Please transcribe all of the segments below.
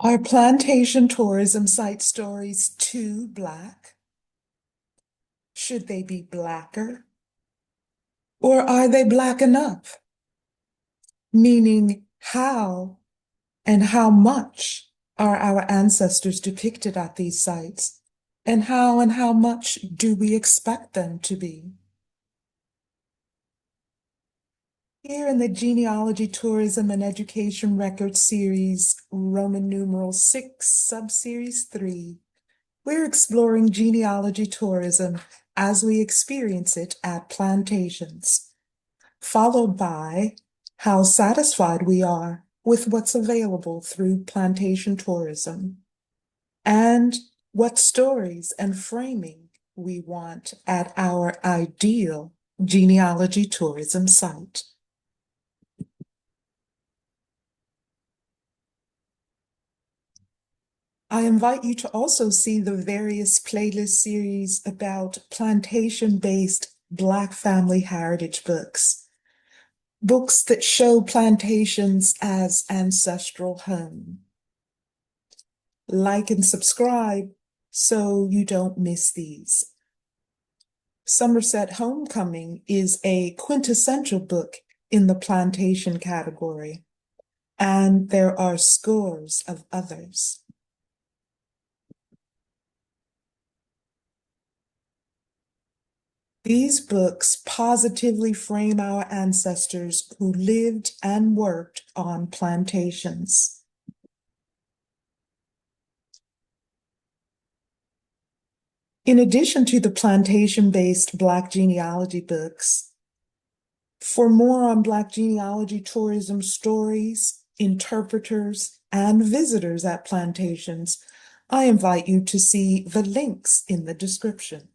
Are plantation tourism site stories too Black? Should they be Blacker? Or are they Black enough? Meaning, how and how much are our ancestors depicted at these sites? And how much do we expect them to be? Here in the Genealogy, Tourism, and Education Records series, Roman numeral 6, subseries 3, we're exploring genealogy tourism as we experience it at plantations, followed by how satisfied we are with what's available through plantation tourism, and what stories and framing we want at our ideal genealogy tourism site. I invite you to also see the various playlist series about plantation-based Black family heritage books, books that show plantations as ancestral home. Like and subscribe so you don't miss these. Somerset Homecoming is a quintessential book in the plantation category, and there are scores of others. These books positively frame our ancestors who lived and worked on plantations. In addition to the plantation-based Black genealogy books, for more on Black genealogy tourism stories, interpreters, and visitors at plantations, I invite you to see the links in the description.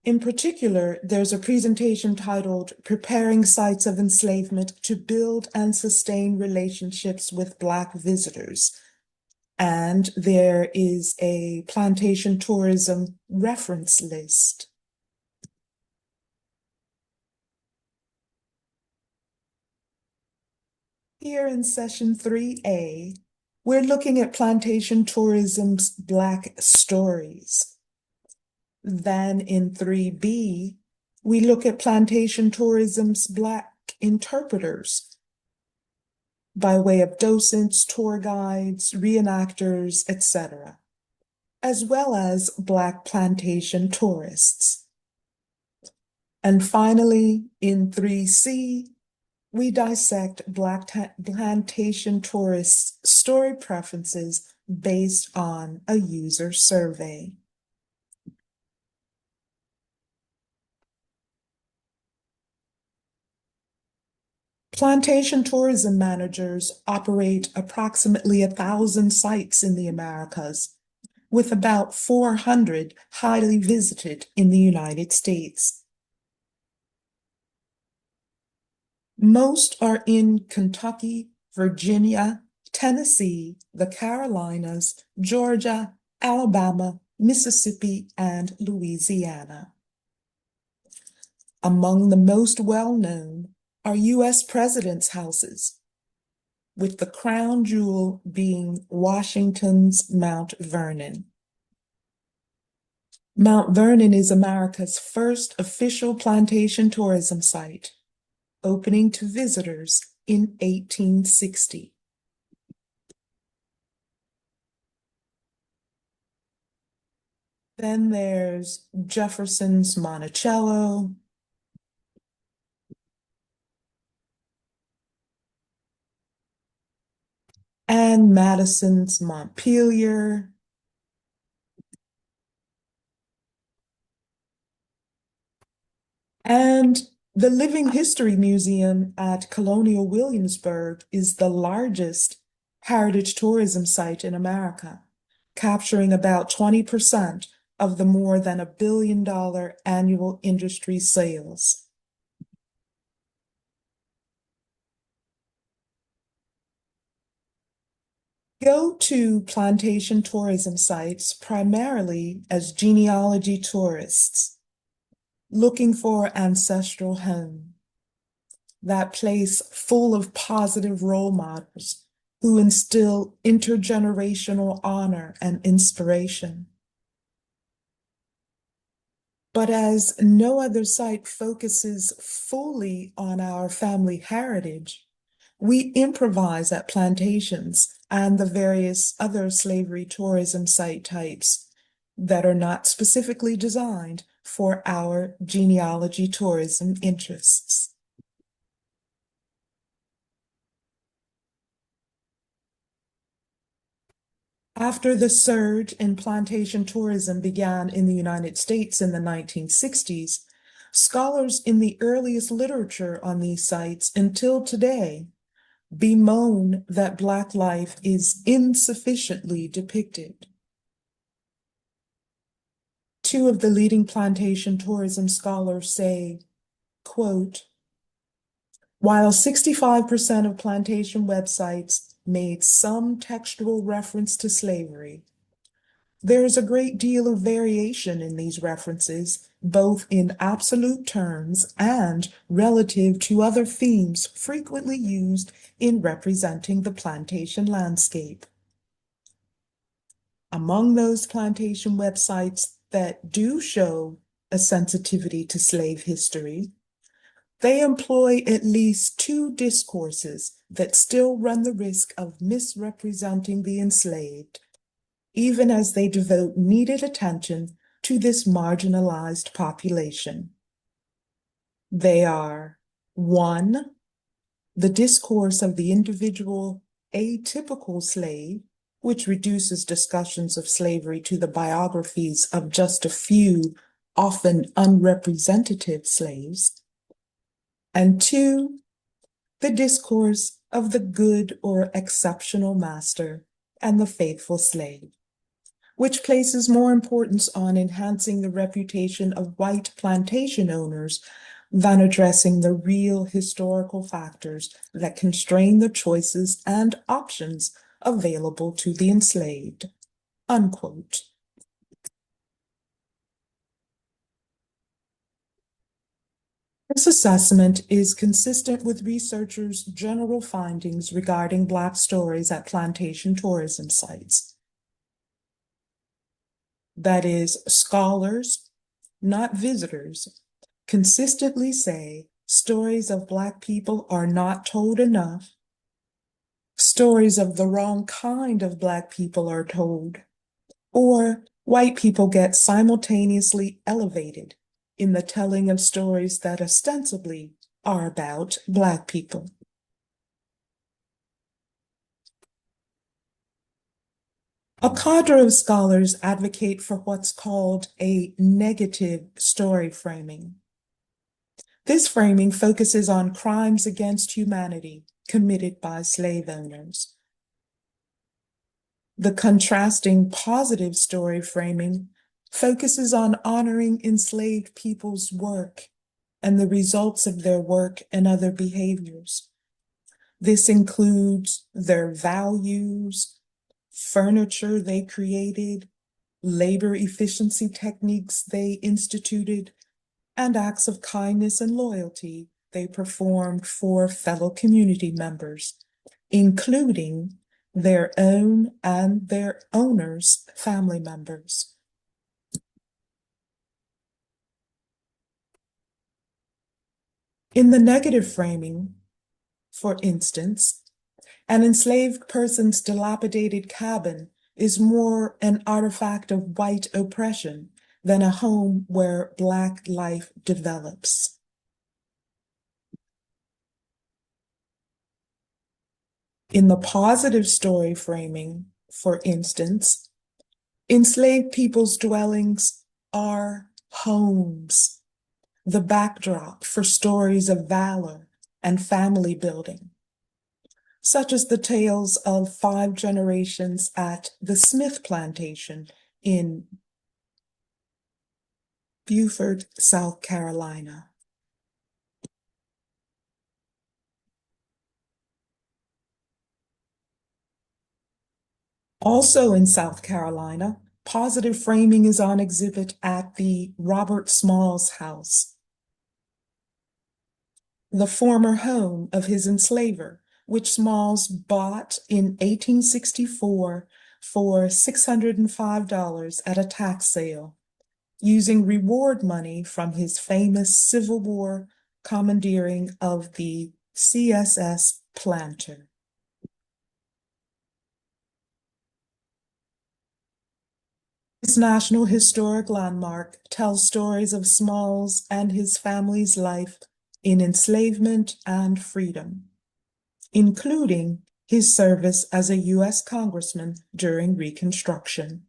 In particular, there's a presentation titled Preparing Sites of Enslavement to Build and Sustain Relationships with Black Visitors. And there is a plantation tourism reference list. Here in session 3A, we're looking at plantation tourism's Black stories. Then in 3B, we look at plantation tourism's Black interpreters by way of docents, tour guides, reenactors, etc., as well as Black plantation tourists. And finally, in 3C, we dissect Black plantation tourists' story preferences based on a user survey. Plantation tourism managers operate approximately 1,000 sites in the Americas, with about 400 highly visited in the United States. Most are in Kentucky, Virginia, Tennessee, the Carolinas, Georgia, Alabama, Mississippi, and Louisiana. Among the most well-known are U.S. presidents' houses, with the crown jewel being Washington's Mount Vernon. Mount Vernon is America's first official plantation tourism site, opening to visitors in 1860. Then there's Jefferson's Monticello, and Madison's Montpelier, and the Living History Museum at Colonial Williamsburg is the largest heritage tourism site in America, capturing about 20% of the more than $1 billion annual industry sales. Go to plantation tourism sites primarily as genealogy tourists, looking for ancestral home, that place full of positive role models who instill intergenerational honor and inspiration. But as no other site focuses fully on our family heritage, we improvise at plantations and the various other slavery tourism site types that are not specifically designed for our genealogy tourism interests. After the surge in plantation tourism began in the United States in the 1960s, scholars in the earliest literature on these sites until today bemoan that Black life is insufficiently depicted. Two of the leading plantation tourism scholars say, quote, while 65% of plantation websites made some textual reference to slavery, there is a great deal of variation in these references, both in absolute terms and relative to other themes frequently used in representing the plantation landscape. Among those plantation websites that do show a sensitivity to slave history, they employ at least two discourses that still run the risk of misrepresenting the enslaved, even as they devote needed attention to this marginalized population. They are, one, the discourse of the individual atypical slave, which reduces discussions of slavery to the biographies of just a few, often unrepresentative slaves. And two, the discourse of the good or exceptional master and the faithful slave, which places more importance on enhancing the reputation of white plantation owners than addressing the real historical factors that constrain the choices and options available to the enslaved, unquote. This assessment is consistent with researchers' general findings regarding Black stories at plantation tourism sites. That is, scholars, not visitors, consistently say stories of Black people are not told enough, stories of the wrong kind of Black people are told, or white people get simultaneously elevated in the telling of stories that ostensibly are about Black people. A cadre of scholars advocate for what's called a negative story framing. This framing focuses on crimes against humanity committed by slave owners. The contrasting positive story framing focuses on honoring enslaved people's work and the results of their work and other behaviors. This includes their values, furniture they created, labor efficiency techniques they instituted, and acts of kindness and loyalty they performed for fellow community members, including their own and their owners' family members. In the negative framing, for instance, an enslaved person's dilapidated cabin is more an artifact of white oppression than a home where Black life develops. In the positive story framing, for instance, enslaved people's dwellings are homes, the backdrop for stories of valor and family building, such as the tales of 5 generations at the Smith Plantation in Beaufort, South Carolina. Also in South Carolina, positive framing is on exhibit at the Robert Smalls House, the former home of his enslaver, which Smalls bought in 1864 for $605 at a tax sale, using reward money from his famous Civil War commandeering of the CSS Planter. This National Historic Landmark tells stories of Smalls and his family's life in enslavement and freedom, including his service as a U.S. Congressman during Reconstruction.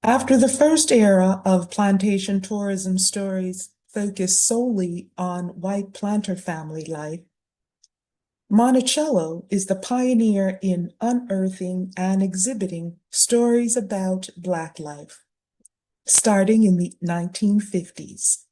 After the first era of plantation tourism stories focused solely on white planter family life, Monticello is the pioneer in unearthing and exhibiting stories about Black life, starting in the 1950s.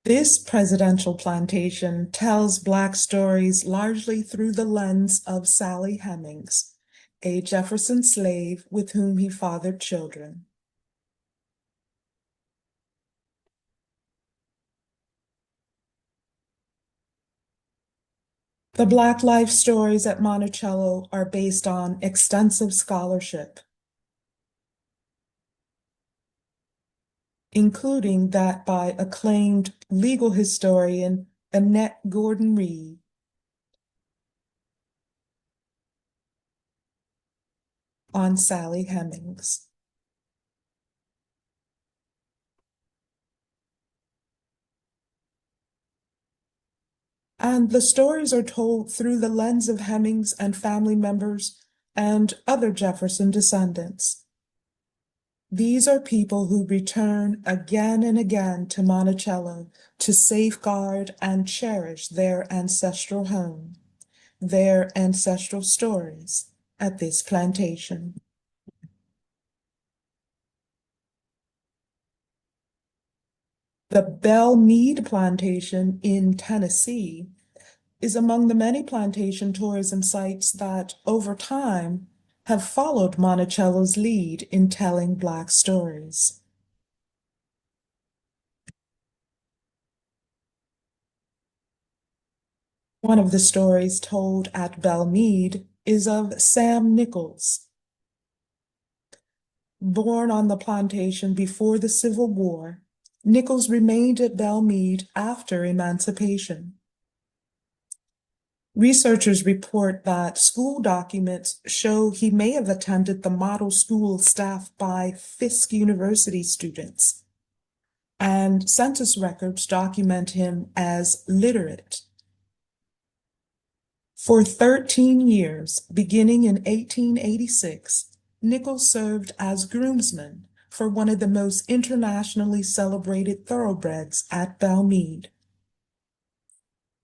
This presidential plantation tells Black stories largely through the lens of Sally Hemings, a Jefferson slave with whom he fathered children. The Black life stories at Monticello are based on extensive scholarship, including that by acclaimed legal historian Annette Gordon Reed. On Sally Hemings. And the stories are told through the lens of Hemings and family members and other Jefferson descendants. These are people who return again and again to Monticello to safeguard and cherish their ancestral home, their ancestral stories at this plantation. The Belle Meade Plantation in Tennessee is among the many plantation tourism sites that, over time, have followed Monticello's lead in telling Black stories. One of the stories told at Belle Meade is of Sam Nichols. Born on the plantation before the Civil War, Nichols remained at Belle Meade after emancipation. Researchers report that school documents show he may have attended the model school staffed by Fisk University students, and census records document him as literate. For 13 years, beginning in 1886, Nichols served as groomsman for one of the most internationally celebrated thoroughbreds at Belle Meade.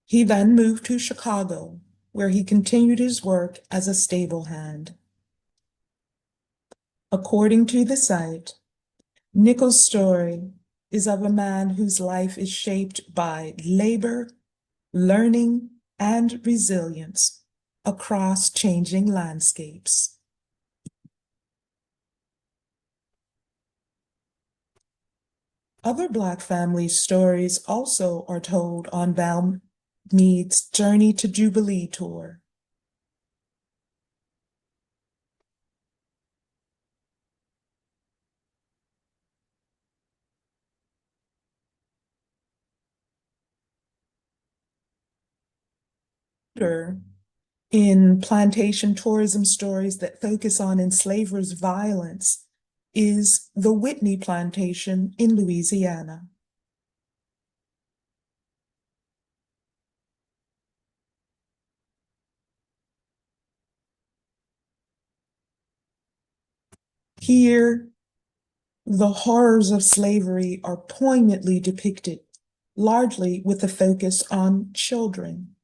He then moved to Chicago, where he continued his work as a stable hand. According to the site, Nichols' story is of a man whose life is shaped by labor, learning, and resilience across changing landscapes. Other Black family stories also are told on Belle Meade's Journey to Jubilee tour. In plantation tourism stories that focus on enslavers' violence is the Whitney Plantation in Louisiana. Here, the horrors of slavery are poignantly depicted, largely with a focus on children.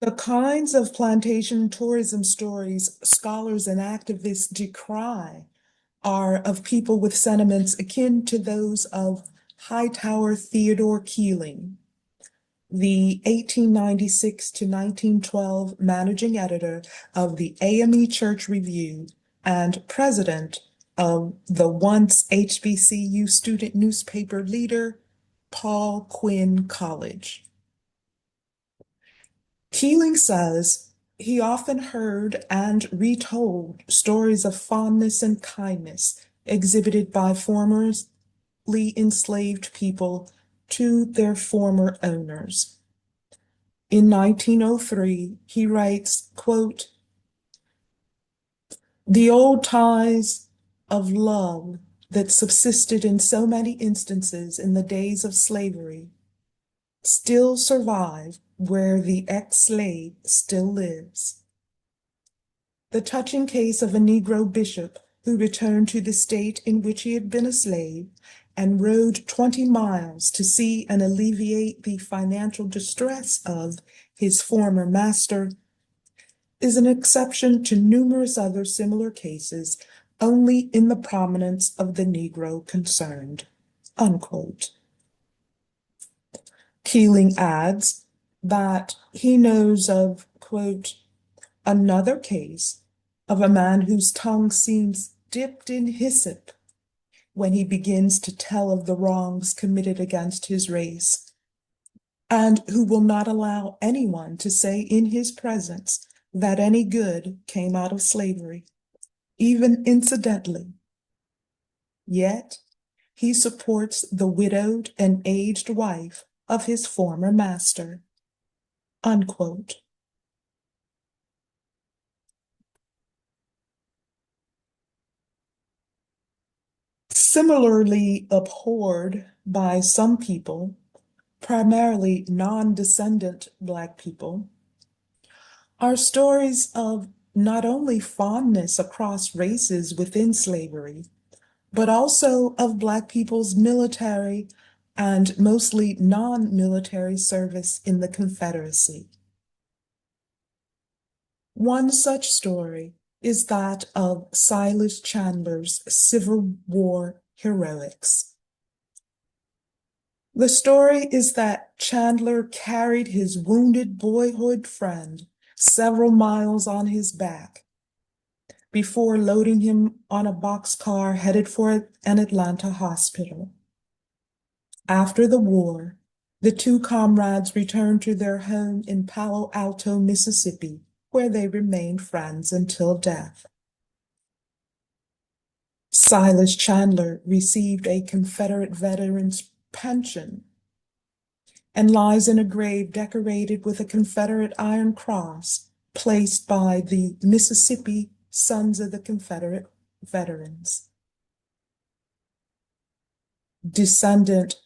The kinds of plantation tourism stories scholars and activists decry are of people with sentiments akin to those of Hightower Theodore Keeling, the 1896 to 1912 managing editor of the AME Church Review and president of the once HBCU student newspaper leader, Paul Quinn College. Keeling says he often heard and retold stories of fondness and kindness exhibited by formerly enslaved people to their former owners. In 1903, he writes, quote, "The old ties of love that subsisted in so many instances in the days of slavery still survive where the ex-slave still lives. The touching case of a Negro bishop who returned to the state in which he had been a slave and rode 20 miles to see and alleviate the financial distress of his former master is an exception to numerous other similar cases only in the prominence of the Negro concerned." Unquote. Keeling adds that he knows of, quote, "another case of a man whose tongue seems dipped in hyssop when he begins to tell of the wrongs committed against his race, and who will not allow anyone to say in his presence that any good came out of slavery, even incidentally. Yet he supports the widowed and aged wife of his former master." Unquote. Similarly abhorred by some people, primarily non-descendant Black people, are stories of not only fondness across races within slavery, but also of Black people's military and mostly non-military service in the Confederacy. One such story is that of Silas Chandler's Civil War heroics. The story is that Chandler carried his wounded boyhood friend several miles on his back before loading him on a boxcar headed for an Atlanta hospital. After the war, the two comrades returned to their home in Palo Alto, Mississippi, where they remained friends until death. Silas Chandler received a Confederate veteran's pension and lies in a grave decorated with a Confederate Iron Cross placed by the Mississippi Sons of the Confederate Veterans. Descendant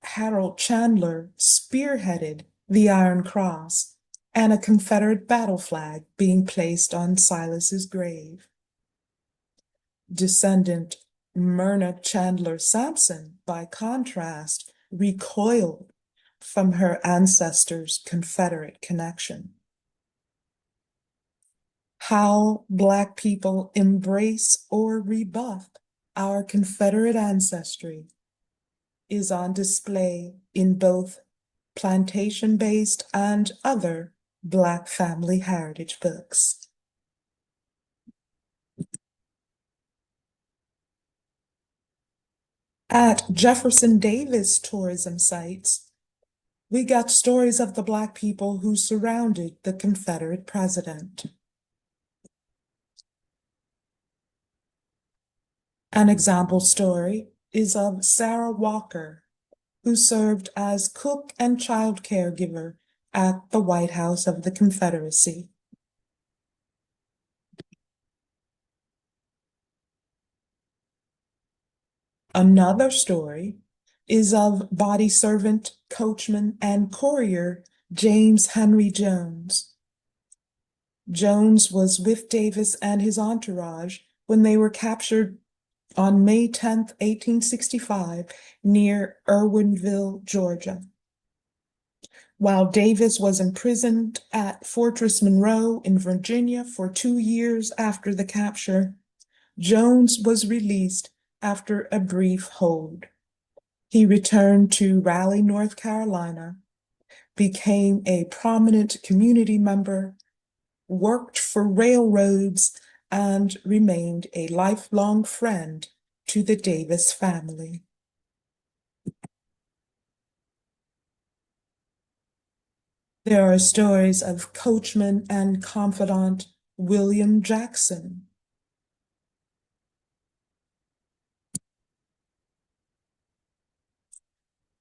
Harold Chandler spearheaded the Iron Cross and a Confederate battle flag being placed on Silas's grave. Descendant Myrna Chandler Sampson, by contrast, recoiled from her ancestors' Confederate connection. How Black people embrace or rebuff our Confederate ancestry is on display in both plantation-based and other Black family heritage books. At Jefferson Davis tourism sites, we got stories of the Black people who surrounded the Confederate president. An example story is of Sarah Walker, who served as cook and child caregiver at the White House of the Confederacy. Another story is of body servant, coachman, and courier James Henry Jones. Jones was with Davis and his entourage when they were captured on May 10, 1865, near Irwinville, Georgia. While Davis was imprisoned at Fortress Monroe in Virginia for 2 years after the capture, Jones was released after a brief hold. He returned to Raleigh, North Carolina, became a prominent community member, worked for railroads, and remained a lifelong friend to the Davis family. There are stories of coachman and confidant William Jackson.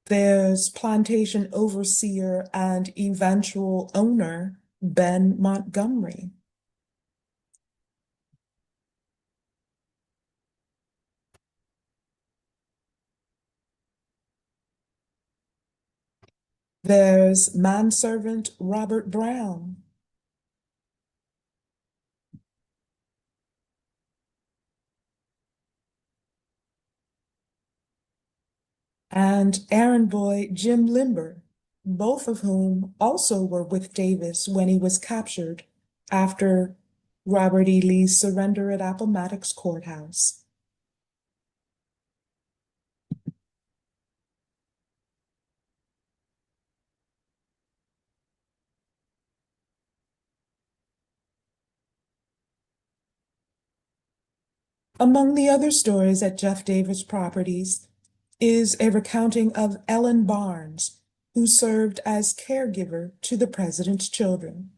There's plantation overseer and eventual owner Ben Montgomery. There's manservant Robert Brown. And errand boy Jim Limber, both of whom also were with Davis when he was captured after Robert E. Lee's surrender at Appomattox Courthouse. Among the other stories at Jeff Davis Properties is a recounting of Ellen Barnes, who served as caregiver to the president's children.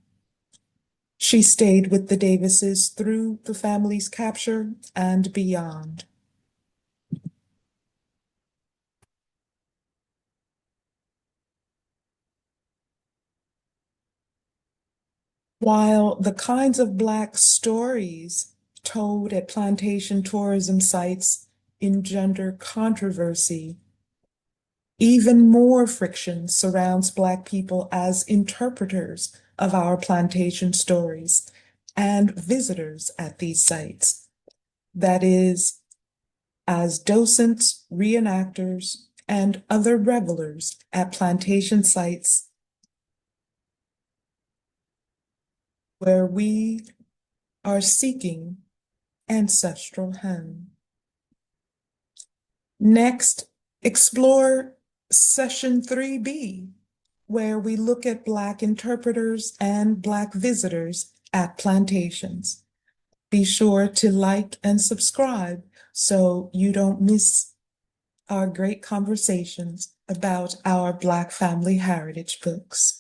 She stayed with the Davises through the family's capture and beyond. While the kinds of Black stories told at plantation tourism sites engender controversy, even more friction surrounds Black people as interpreters of our plantation stories and visitors at these sites. That is, as docents, reenactors, and other revelers at plantation sites where we are seeking ancestral home. Next, explore session 3B, where we look at Black interpreters and Black visitors at plantations. Be sure to like and subscribe so you don't miss our great conversations about our Black family heritage books.